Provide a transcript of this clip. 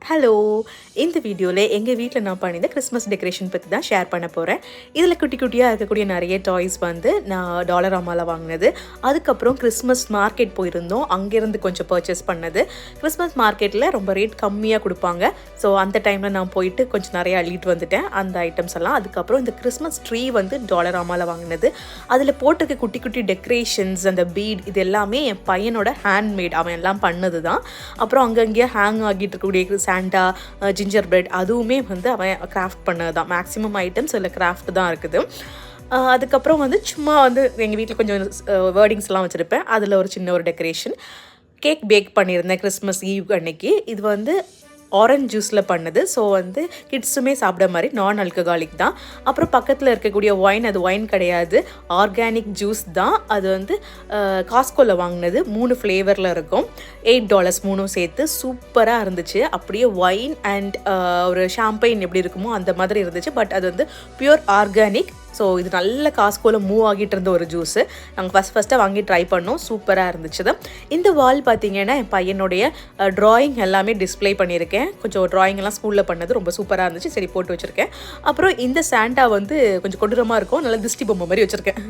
Hello, இந்த வீடியோவில் எங்கள் வீட்டில் நான் பண்ணியிருந்த கிறிஸ்மஸ் டெக்கரேஷன் பற்றி தான் ஷேர் பண்ண போகிறேன். இதில் குட்டி குட்டியாக இருக்கக்கூடிய நிறைய டாய்ஸ் வந்து நான் டாலராமாவில் வாங்கினது. அதுக்கப்புறம் கிறிஸ்மஸ் மார்க்கெட் போயிருந்தோம், அங்கேருந்து கொஞ்சம் பர்ச்சேஸ் பண்ணது. கிறிஸ்மஸ் மார்க்கெட்டில் ரொம்ப ரேட் கம்மியாக கொடுப்பாங்க. ஸோ அந்த டைமில் நான் போயிட்டு கொஞ்சம் நிறைய அள்ளிட்டு வந்துட்டேன் அந்த ஐட்டம்ஸ் எல்லாம். அதுக்கப்புறம் இந்த கிறிஸ்மஸ் ட்ரீ வந்து டாலராமாவில் வாங்கினது. அதில் போட்டிருக்க குட்டி குட்டி டெக்கரேஷன்ஸ், அந்த பீட், இது எல்லாமே என் பையனோட ஹேண்ட்மேட், அவன் எல்லாம் பண்ணது தான். அப்புறம் அங்கங்கேயே ஹேங் ஆகிட்டு இருக்கக்கூடிய சாண்டா, ஜிஞ்சர் பிரெட், அதுவுமே வந்து அவன் கிராஃப்ட் பண்ணது தான். மேக்ஸிமம் ஐட்டம்ஸ் இல்லை கிராஃப்ட் தான் இருக்குது. அதுக்கப்புறம் வந்து சும்மா வந்து எங்கள் வீட்டில் கொஞ்சம் வேர்டிங்ஸ்லாம் வச்சுருப்பேன். அதில் ஒரு சின்ன ஒரு டெக்கரேஷன். கேக் பேக் பண்ணியிருந்தேன் கிறிஸ்மஸ் ஈவ் அன்னைக்கு. இது வந்து ஆரஞ்ச் ஜூஸில் பண்ணது. ஸோ வந்து கிட்ஸுமே சாப்பிட மாதிரி நான் ஆல்கஹாலிக் தான். அப்புறம் பக்கத்தில் இருக்கக்கூடிய ஒயின், அது ஒயின் கிடையாது, ஆர்கானிக் ஜூஸ் தான். அது வந்து காஸ்கோவில் வாங்கினது. 3 ஃப்ளேவரில் இருக்கும். $8 மூணும் சேர்த்து சூப்பராக இருந்துச்சு. அப்படியே ஒயின் அண்ட் ஒரு ஷாம்பைன் எப்படி இருக்குமோ அந்த மாதிரி இருந்துச்சு. பட் அது வந்து பியூர் ஆர்கானிக். ஸோ இது நல்ல காஸ்கோவில் மூவ் ஆகிட்டு இருந்த ஒரு ஜூஸு. நாங்கள் ஃபஸ்ட்டாக வாங்கி ட்ரை பண்ணோம், சூப்பராக இருந்துச்சு தான். இந்த வால் பார்த்திங்கன்னா என் பையனுடைய ட்ராயிங் எல்லாமே டிஸ்பிளே பண்ணியிருக்கேன். கொஞ்சம் ட்ராயிங்லாம் ஸ்கூலில் பண்ணது ரொம்ப சூப்பராக இருந்துச்சு, சரி போட்டு வச்சுருக்கேன். அப்புறம் இந்த சாண்டா வந்து கொஞ்சம் கொடூரமாக இருக்கும், நல்லா திஷ்டி பொம்மை மாதிரி வச்சுருக்கேன்.